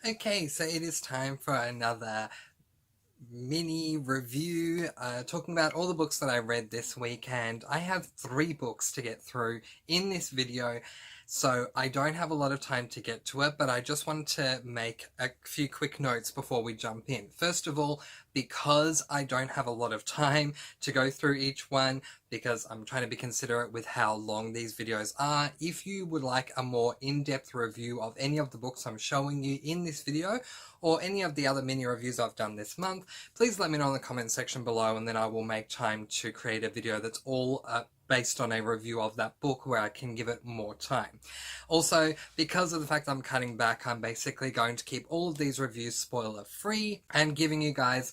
Okay, so it is time for another mini review talking about all the books that I read this week, and I have 3 books to get through in this video, so I don't have a lot of time to get to it, but I just wanted to make a few quick notes before we jump in. First of all, because I don't have a lot of time to go through each one, because I'm trying to be considerate with how long these videos are, if you would like a more in-depth review of any of the books I'm showing you in this video, or any of the other mini reviews I've done this month, please let me know in the comment section below, and then I will make time to create a video that's all based on a review of that book where I can give it more time. Also, because of the fact I'm cutting back, I'm basically going to keep all of these reviews spoiler free and giving you guys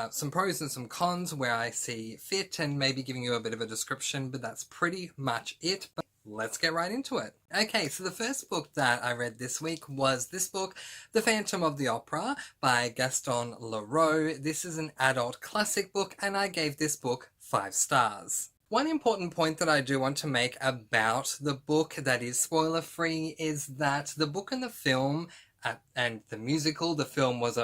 some pros and some cons where I see fit, and maybe giving you a bit of a description, but that's pretty much it. But let's get right into it. Okay, so the first book that I read this week was this book, The Phantom of the Opera by Gaston Leroux. This is an adult classic book, and I gave this book 5 stars. One important point that I do want to make about the book that is spoiler free is that the book and the film and the musical, the film was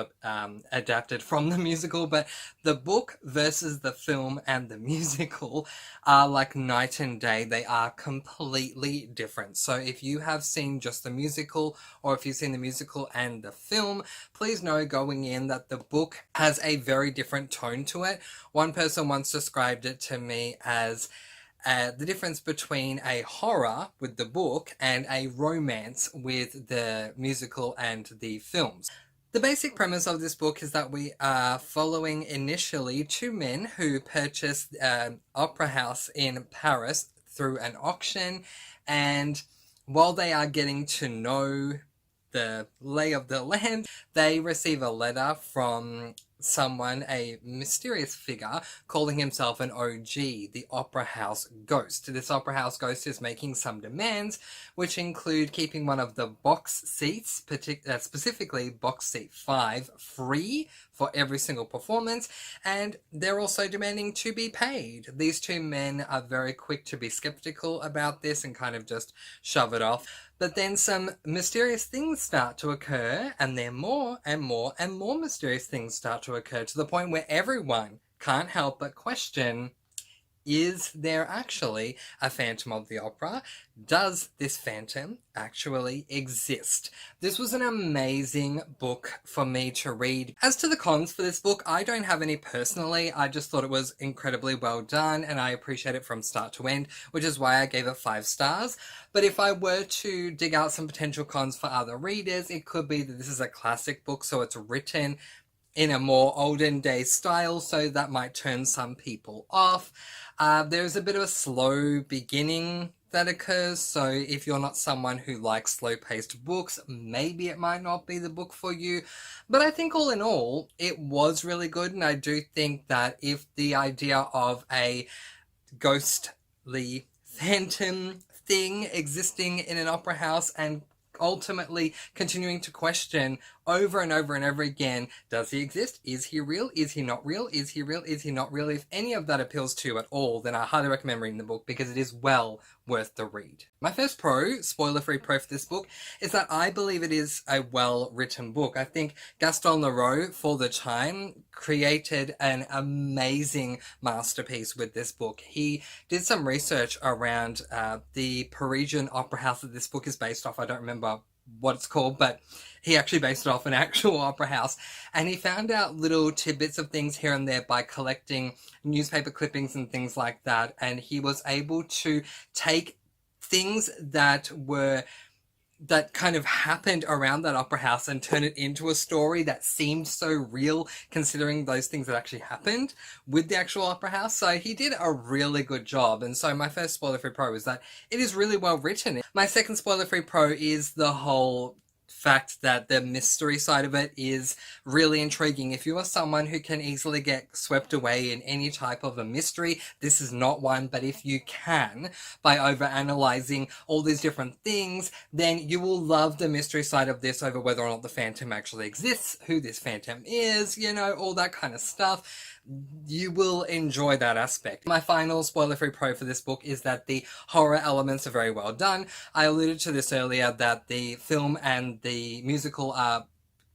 adapted from the musical, but the book versus the film and the musical are like night and day. They are completely different. So if you have seen just the musical, or if you've seen the musical and the film, please know going in that the book has a very different tone to it. One person once described it to me as the difference between a horror with the book and a romance with the musical and the films. The basic premise of this book is that we are following initially 2 men who purchased an opera house in Paris through an auction, and while they are getting to know the lay of the land, they receive a letter from someone, a mysterious figure, calling himself an OG, the Opera House Ghost. This Opera House Ghost is making some demands, which include keeping one of the box seats, specifically box seat 5, free for every single performance, and they're also demanding to be paid. These 2 men are very quick to be skeptical about this and kind of just shove it off. But then some mysterious things start to occur, and then more and more and more mysterious things start to occur, to the point where everyone can't help but question, is there actually a Phantom of the Opera? Does this phantom actually exist? This was an amazing book for me to read. As to the cons for this book, I don't have any personally. I just thought it was incredibly well done, and I appreciate it from start to end, which is why I gave it 5 stars. But if I were to dig out some potential cons for other readers, it could be that this is a classic book, so it's written in a more olden day style, so that might turn some people off. There's a bit of a slow beginning that occurs, so if you're not someone who likes slow-paced books, maybe it might not be the book for you. But I think all in all, it was really good, and I do think that if the idea of a ghostly phantom thing existing in an opera house and ultimately continuing to question over and over and over again, does he exist? Is he real? Is he not real? Is he real? Is he not real? If any of that appeals to you at all, then I highly recommend reading the book, because it is well worth the read. My first pro, spoiler-free pro for this book, is that I believe it is a well-written book. I think Gaston Leroux, for the time, created an amazing masterpiece with this book. He did some research around the Parisian opera house that this book is based off. I don't remember what it's called, but he actually based it off an actual opera house, and he found out little tidbits of things here and there by collecting newspaper clippings and things like that, and he was able to take things that kind of happened around that opera house and turn it into a story that seemed so real, considering those things that actually happened with the actual opera house. So he did a really good job, and so my first spoiler-free pro is that it is really well written. My second spoiler-free pro is the whole fact that the mystery side of it is really intriguing. If you are someone who can easily get swept away in any type of a mystery, this is not one, but if you can, by overanalyzing all these different things, then you will love the mystery side of this over whether or not the phantom actually exists, who this phantom is, you know, all that kind of stuff. You will enjoy that aspect. My final spoiler-free pro for this book is that the horror elements are very well done. I alluded to this earlier, that the film and the musical are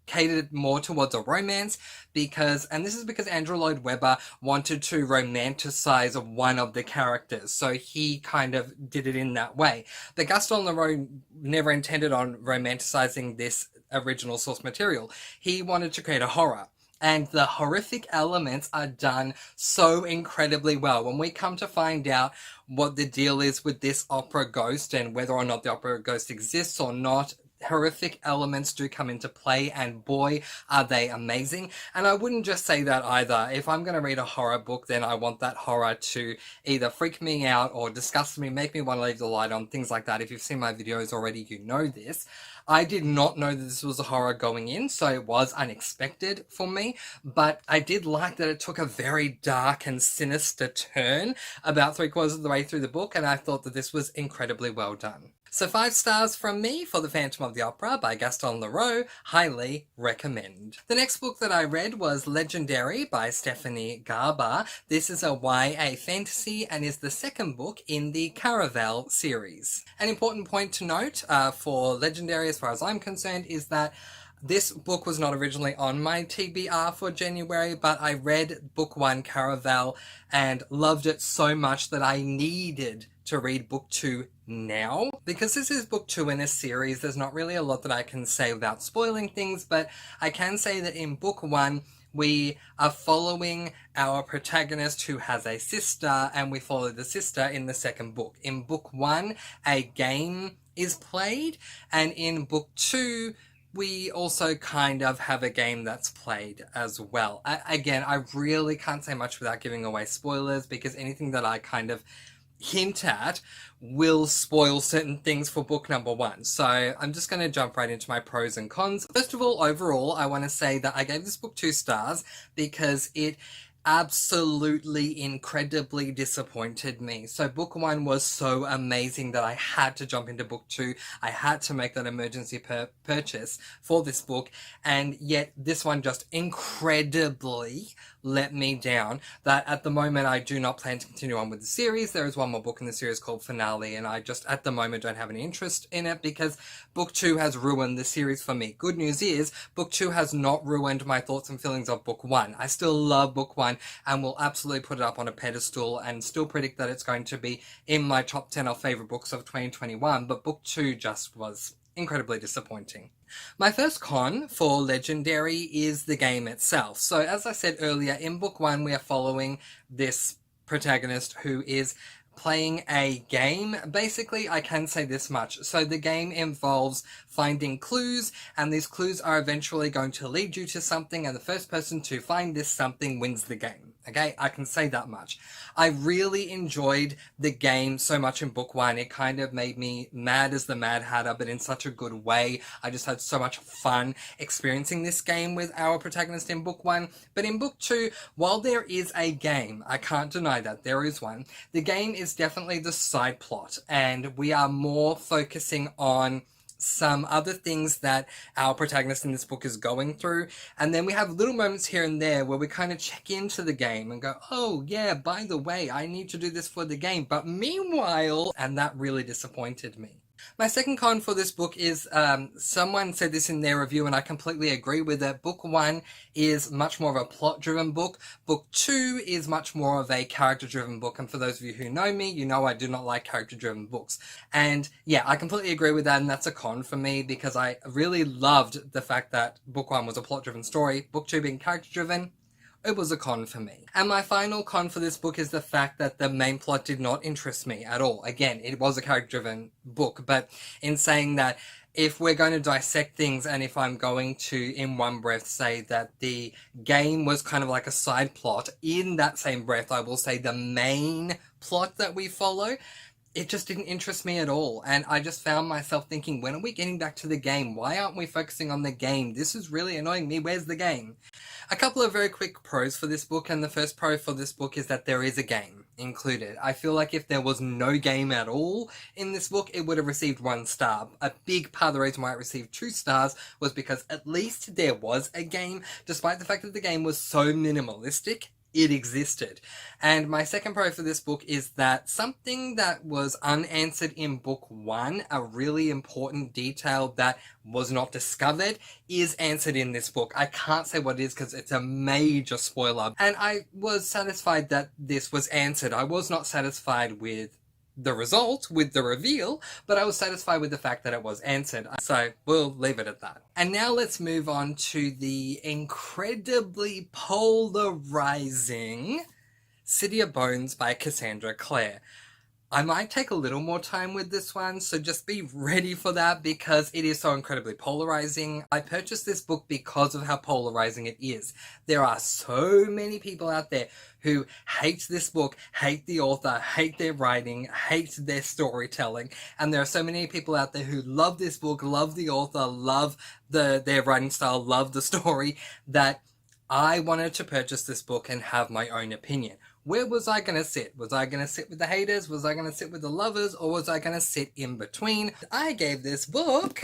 catered more towards a romance because, and this is because Andrew Lloyd Webber wanted to romanticize one of the characters, so he kind of did it in that way. But Gaston Leroux never intended on romanticizing this original source material. He wanted to create a horror. And the horrific elements are done so incredibly well. When we come to find out what the deal is with this opera ghost and whether or not the opera ghost exists or not, horrific elements do come into play, and boy, are they amazing. And I wouldn't just say that either. If I'm going to read a horror book, then I want that horror to either freak me out or disgust me, make me want to leave the light on, things like that. If you've seen my videos already, you know this. I did not know that this was a horror going in, so it was unexpected for me, but I did like that it took a very dark and sinister turn about 3/4 of the way through the book, and I thought that this was incredibly well done. So 5 stars from me for The Phantom of the Opera by Gaston Leroux. Highly recommend. The next book that I read was Legendary by Stephanie Garber. This is a YA fantasy and is the second book in the Caraval series. An important point to note for Legendary, as far as I'm concerned, is that this book was not originally on my TBR for January, but I read book 1, Caraval, and loved it so much that I needed to read book 2 now. Because this is book 2 in a series, there's not really a lot that I can say without spoiling things, but I can say that in book 1, we are following our protagonist who has a sister, and we follow the sister in the second book. In book 1, a game is played, and in book 2, we also kind of have a game that's played as well. Again, I really can't say much without giving away spoilers, because anything that I kind of hint at will spoil certain things for book number 1. So I'm just going to jump right into my pros and cons. First of all, overall, I want to say that I gave this book 2 stars because it absolutely incredibly disappointed me. So book 1 was so amazing that I had to jump into book 2. I had to make that emergency purchase for this book, and yet this one just incredibly let me down. That at the moment I do not plan to continue on with the series. There is one more book in the series called Finale, and I just at the moment don't have any interest in it because book 2 has ruined the series for me. Good news is book 2 has not ruined my thoughts and feelings of book 1. I still love book 1 and will absolutely put it up on a pedestal and still predict that it's going to be in my top 10 of favourite books of 2021, but book 2 just was incredibly disappointing. My first con for Legendary is the game itself. So as I said earlier, in book 1 we are following this protagonist who is playing a game. Basically, I can say this much. So the game involves finding clues, and these clues are eventually going to lead you to something, and the first person to find this something wins the game. Okay, I can say that much. I really enjoyed the game so much in book 1. It kind of made me mad as the Mad Hatter, but in such a good way. I just had so much fun experiencing this game with our protagonist in book 1. But in book 2, while there is a game, I can't deny that there is one, the game is definitely the side plot, and we are more focusing on some other things that our protagonist in this book is going through, and then we have little moments here and there where we kind of check into the game and go, oh yeah, by the way, I need to do this for the game, but meanwhile, and that really disappointed me. My second con for this book is, someone said this in their review and I completely agree with it. Book 1 is much more of a plot-driven book. Book 2 is much more of a character-driven book. And for those of you who know me, you know I do not like character-driven books. And yeah, I completely agree with that, and that's a con for me because I really loved the fact that book 1 was a plot-driven story. Book 2 being character-driven, it was a con for me. And my final con for this book is the fact that the main plot did not interest me at all. Again, it was a character-driven book, but in saying that, if we're going to dissect things, and if I'm going to, in one breath, say that the game was kind of like a side plot, in that same breath, I will say the main plot that we follow, it just didn't interest me at all. And I just found myself thinking, when are we getting back to the game? Why aren't we focusing on the game? This is really annoying me. Where's the game? A couple of very quick pros for this book, and the first pro for this book is that there is a game included. I feel like if there was no game at all in this book, it would have received 1 star. A big part of the reason why it received 2 stars was because at least there was a game, despite the fact that the game was so minimalistic. it existed. And my second pro for this book is that something that was unanswered in book one, a really important detail that was not discovered, is answered in this book. I can't say what it is because it's a major spoiler. And I was satisfied that this was answered. I was not satisfied with the result, with the reveal, but I was satisfied with the fact that it was answered. So we'll leave it at that. And now let's move on to the incredibly polarizing City of Bones by Cassandra Clare. I might take a little more time with this one, so just be ready for that because it is so incredibly polarizing. I purchased this book because of how polarizing it is. There are so many people out there who hate this book, hate the author, hate their writing, hate their storytelling, and there are so many people out there who love this book, love the author, love their writing style, love the story, that I wanted to purchase this book and have my own opinion. Where was I going to sit? Was I going to sit with the haters? Was I going to sit with the lovers? Or was I going to sit in between? I gave this book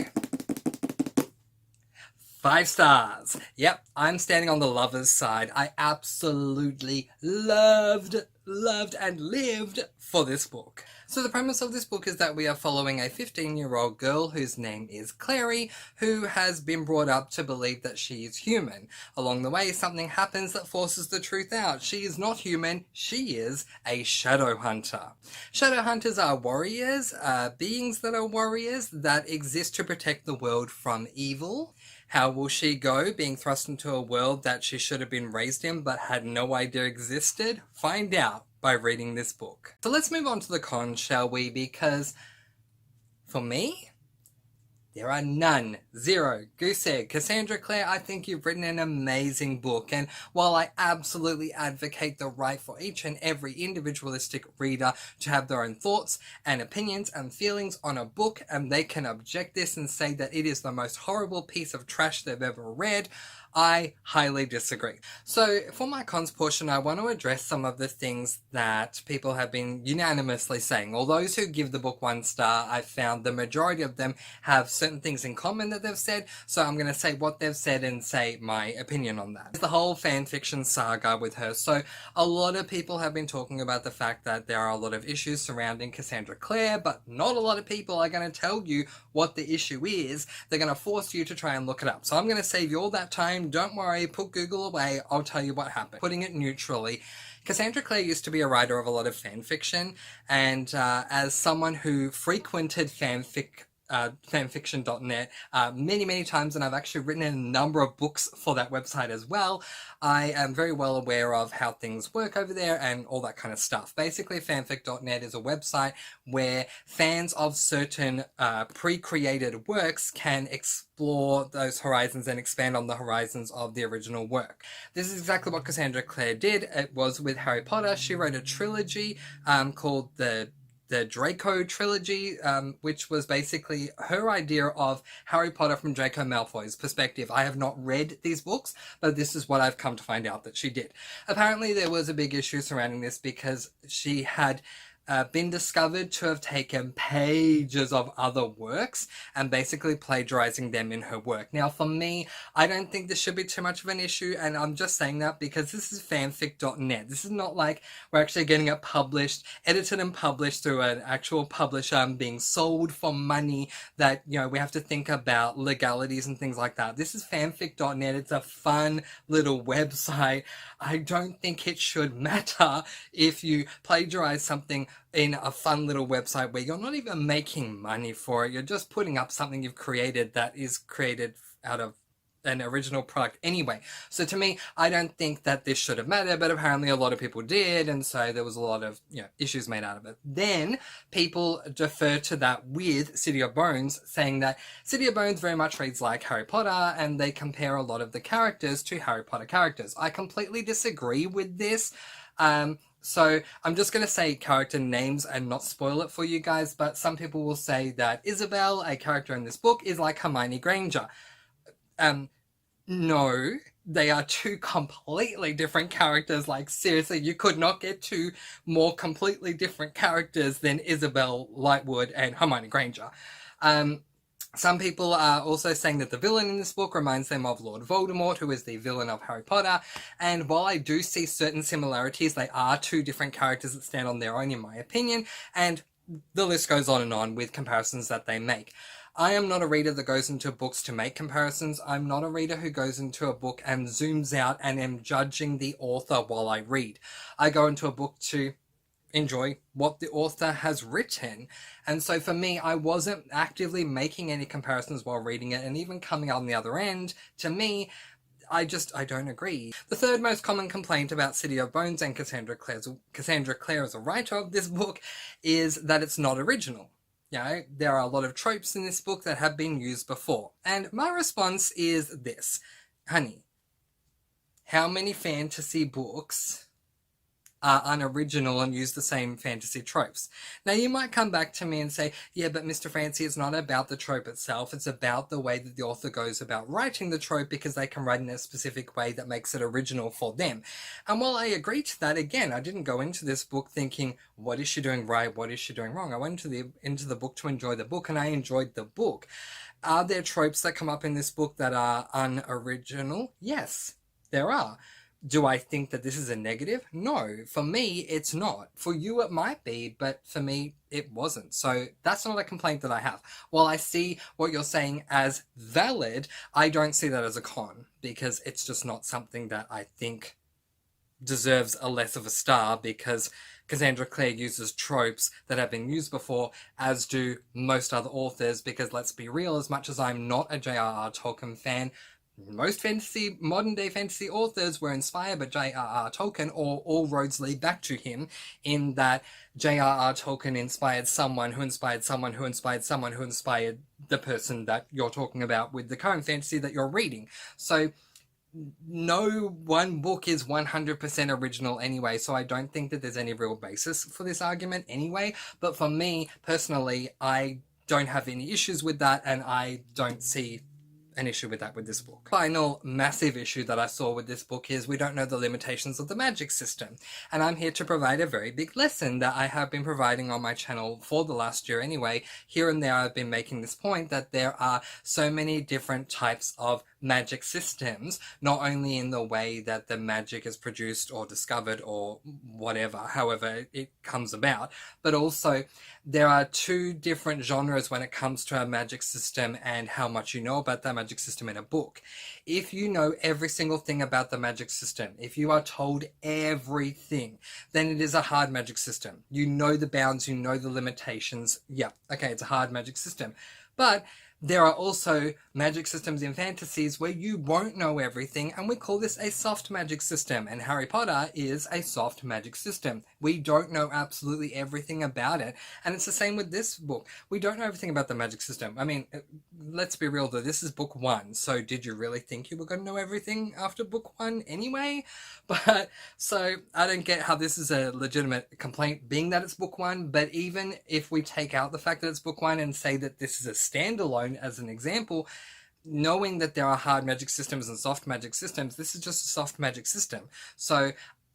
5 stars. Yep, I'm standing on the lovers' side. I absolutely loved and lived for this book. So the premise of this book is that we are following a 15-year-old girl whose name is Clary, who has been brought up to believe that she is human. Along the way, something happens that forces the truth out. She is not human, she is a shadow hunter. Shadow hunters are warriors, beings that are warriors that exist to protect the world from evil. How will she go, being thrust into a world that she should have been raised in but had no idea existed? Find out by reading this book. So let's move on to the cons, shall we? Because for me, there are none. Zero. Goose egg. Cassandra Clare, I think you've written an amazing book, and while I absolutely advocate the right for each and every individualistic reader to have their own thoughts and opinions and feelings on a book, and they can object this and say that it is the most horrible piece of trash they've ever read, I highly disagree. So for my cons portion, I want to address some of the things that people have been unanimously saying. All those who give the book 1 star, I've found the majority of them have certain things in common that they've said, so I'm going to say what they've said and say my opinion on that. It's the whole fanfiction saga with her. So a lot of people have been talking about the fact that there are a lot of issues surrounding Cassandra Clare, but not a lot of people are going to tell you what the issue is. They're going to force you to try and look it up. So I'm going to save you all that time. Don't worry, put Google away, I'll tell you what happened. Putting it neutrally, Cassandra Clare used to be a writer of a lot of fanfiction, and as someone who frequented fanfiction.net many times, and I've actually written a number of books for that website as well, I am very well aware of how things work over there and all that kind of stuff. Basically, fanfic.net is a website where fans of certain pre-created works can explore those horizons and expand on the horizons of the original work. This is exactly what Cassandra Clare did. It was with Harry Potter. She wrote a trilogy called the Draco trilogy, which was basically her idea of Harry Potter from Draco Malfoy's perspective. I have not read these books, but this is what I've come to find out that she did. Apparently there was a big issue surrounding this because she had been discovered to have taken pages of other works and basically plagiarizing them in her work. Now, for me, I don't think this should be too much of an issue, and I'm just saying that because this is fanfic.net. This is not like we're actually getting it published, edited and published through an actual publisher and being sold for money that, you know, we have to think about legalities and things like that. This is fanfic.net. It's a fun little website. I don't think it should matter if you plagiarize something in a fun little website where you're not even making money for it. You're just putting up something you've created that is created out of an original product anyway. So to me, I don't think that this should have mattered, but apparently a lot of people did, and so there was a lot of, you know, issues made out of it. Then people defer to that with City of Bones, saying that City of Bones very much reads like Harry Potter, and they compare a lot of the characters to Harry Potter characters. I completely disagree with this. So I'm just going to say character names and not spoil it for you guys, but some people will say that Isabel, a character in this book, is like Hermione Granger. No, they are two completely different characters. Like, seriously, you could not get two more completely different characters than Isabel Lightwood and Hermione Granger. Some people are also saying that the villain in this book reminds them of Lord Voldemort, who is the villain of Harry Potter. And while I do see certain similarities, they are two different characters that stand on their own, in my opinion. And the list goes on with comparisons that they make. I am not a reader that goes into books to make comparisons. I'm not a reader who goes into a book and zooms out and am judging the author while I read. I go into a book to enjoy what the author has written. And so for me, I wasn't actively making any comparisons while reading it, and even coming out on the other end, to me, I don't agree. The third most common complaint about City of Bones and Cassandra Clare as a writer of this book is that it's not original. You know, there are a lot of tropes in this book that have been used before. And my response is this. Honey, how many fantasy books are unoriginal and use the same fantasy tropes? Now, you might come back to me and say, yeah, but Mr. Francy, it's not about the trope itself. It's about the way that the author goes about writing the trope, because they can write in a specific way that makes it original for them. And while I agree to that, again, I didn't go into this book thinking, what is she doing right? What is she doing wrong? I went into the book to enjoy the book, and I enjoyed the book. Are there tropes that come up in this book that are unoriginal? Yes, there are. Do I think that this is a negative? No. For me, it's not. For you, it might be, but for me, it wasn't. So that's not a complaint that I have. While I see what you're saying as valid, I don't see that as a con, because it's just not something that I think deserves a less of a star, because Cassandra Clare uses tropes that have been used before, as do most other authors, because let's be real, as much as I'm not a J.R.R. Tolkien fan, most modern day fantasy authors were inspired by J.R.R. Tolkien, or all roads lead back to him, in that J.R.R. Tolkien inspired someone who inspired someone who inspired someone who inspired the person that you're talking about with the current fantasy that you're reading. So no one book is 100% original anyway, so I don't think that there's any real basis for this argument anyway. But for me, personally, I don't have any issues with that, and I don't see an issue with that with this book. Final massive issue that I saw with this book is we don't know the limitations of the magic system. And I'm here to provide a very big lesson that I have been providing on my channel for the last year anyway. Here and there I've been making this point that there are so many different types of magic systems, not only in the way that the magic is produced or discovered or whatever, however it comes about, but also there are two different genres when it comes to a magic system and how much you know about that magic system in a book. If you know every single thing about the magic system, if you are told everything, then it is a hard magic system. You know the bounds, you know the limitations. Yeah, okay, it's a hard magic system. But there are also magic systems in fantasies where you won't know everything, and we call this a soft magic system, and Harry Potter is a soft magic system. We don't know absolutely everything about it, and it's the same with this book. We don't know everything about the magic system. I mean, let's be real though, this is book 1, so did you really think you were going to know everything after book 1 anyway? But, so, I don't get how this is a legitimate complaint, being that it's book 1, but even if we take out the fact that it's book 1 and say that this is a standalone as an example, knowing that there are hard magic systems and soft magic systems, this is just a soft magic system. So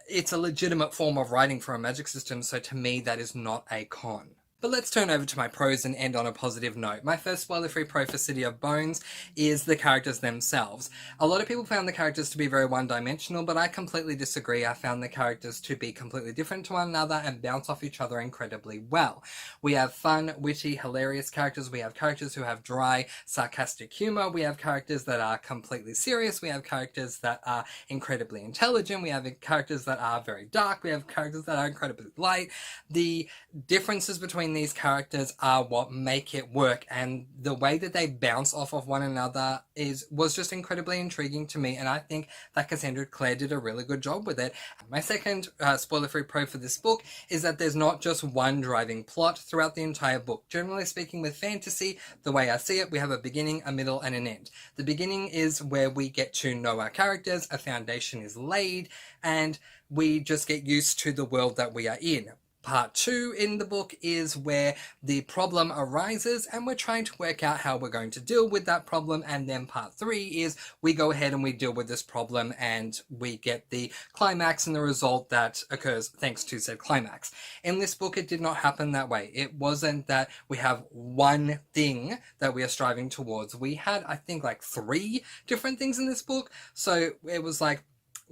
it's a legitimate form of writing for a magic system, so to me that is not a con. But let's turn over to my pros and end on a positive note. My first spoiler-free pro for City of Bones is the characters themselves. A lot of people found the characters to be very one-dimensional, but I completely disagree. I found the characters to be completely different to one another and bounce off each other incredibly well. We have fun, witty, hilarious characters. We have characters who have dry, sarcastic humor. We have characters that are completely serious. We have characters that are incredibly intelligent. We have characters that are very dark. We have characters that are incredibly light. The differences between these characters are what make it work, and the way that they bounce off of one another was just incredibly intriguing to me, and I think that Cassandra Clare did a really good job with it. My second spoiler-free pro for this book is that there's not just one driving plot throughout the entire book. Generally speaking, with fantasy, the way I see it, we have a beginning, a middle, and an end. The beginning is where we get to know our characters, a foundation is laid, and we just get used to the world that we are in. Part 2 in the book is where the problem arises and we're trying to work out how we're going to deal with that problem, and then part 3 is we go ahead and we deal with this problem and we get the climax and the result that occurs thanks to said climax. In this book, it did not happen that way. It wasn't that we have one thing that we are striving towards. We had, I think, like 3 different things in this book. So it was like,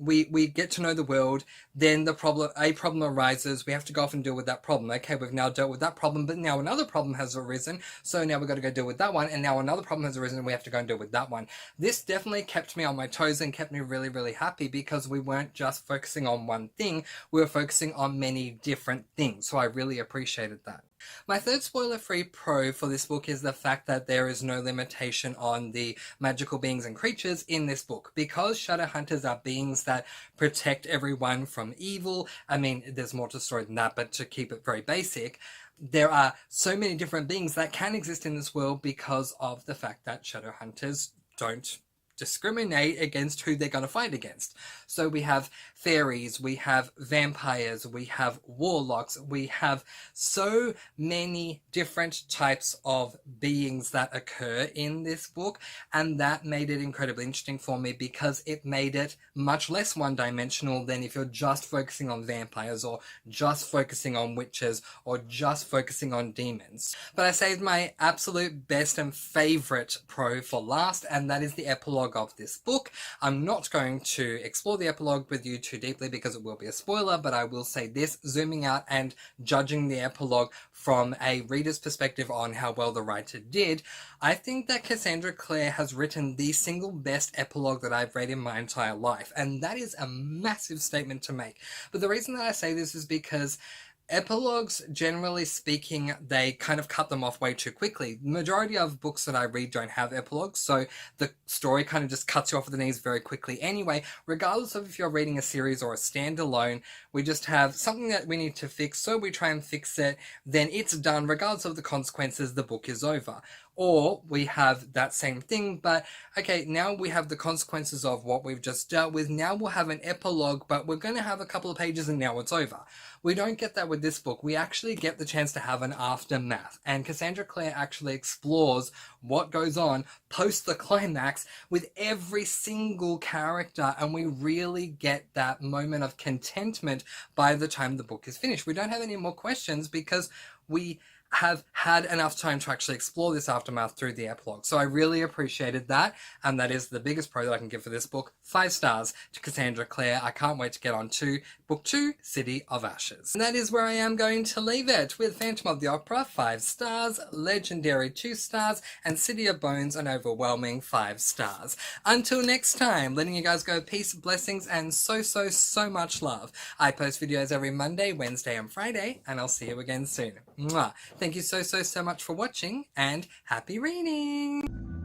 we get to know the world, then a problem arises, we have to go off and deal with that problem. Okay, we've now dealt with that problem, but now another problem has arisen, so now we've got to go deal with that one, and now another problem has arisen and we have to go and deal with that one. This definitely kept me on my toes and kept me really, really happy, because we weren't just focusing on one thing, we were focusing on many different things, so I really appreciated that. My third spoiler-free pro for this book is the fact that there is no limitation on the magical beings and creatures in this book. Because Shadowhunters are beings that protect everyone from evil, I mean, there's more to the story than that, but to keep it very basic, there are so many different beings that can exist in this world because of the fact that Shadowhunters don't discriminate against who they're going to fight against. So we have fairies, we have vampires, we have warlocks, we have so many different types of beings that occur in this book, and that made it incredibly interesting for me because it made it much less one-dimensional than if you're just focusing on vampires or just focusing on witches or just focusing on demons. But I saved my absolute best and favorite pro for last, and that is the epilogue of this book. I'm not going to explore the epilogue with you too deeply because it will be a spoiler, but I will say this, zooming out and judging the epilogue from a reader's perspective on how well the writer did, I think that Cassandra Clare has written the single best epilogue that I've read in my entire life, and that is a massive statement to make. But the reason that I say this is because epilogues, generally speaking, they kind of cut them off way too quickly. The majority of books that I read don't have epilogues, so the story kind of just cuts you off at the knees very quickly anyway. Regardless of if you're reading a series or a standalone, we just have something that we need to fix, so we try and fix it, then it's done. Regardless of the consequences, the book is over. Or we have that same thing, but okay, now we have the consequences of what we've just dealt with. Now we'll have an epilogue, but we're going to have a couple of pages and now it's over. We don't get that with this book. We actually get the chance to have an aftermath, and Cassandra Clare actually explores what goes on post the climax with every single character, and we really get that moment of contentment by the time the book is finished. We don't have any more questions because we have had enough time to actually explore this aftermath through the epilogue. So I really appreciated that, and that is the biggest pro that I can give for this book. 5 stars to Cassandra Clare. I can't wait to get on to Book 2, City of Ashes. And that is where I am going to leave it, with Phantom of the Opera 5 stars, Legendary 2 stars, and City of Bones an overwhelming 5 stars. Until next time, letting you guys go peace, blessings, and so much love. I post videos every Monday, Wednesday, and Friday, and I'll see you again soon. Mwah. Thank you so much for watching, and happy reading!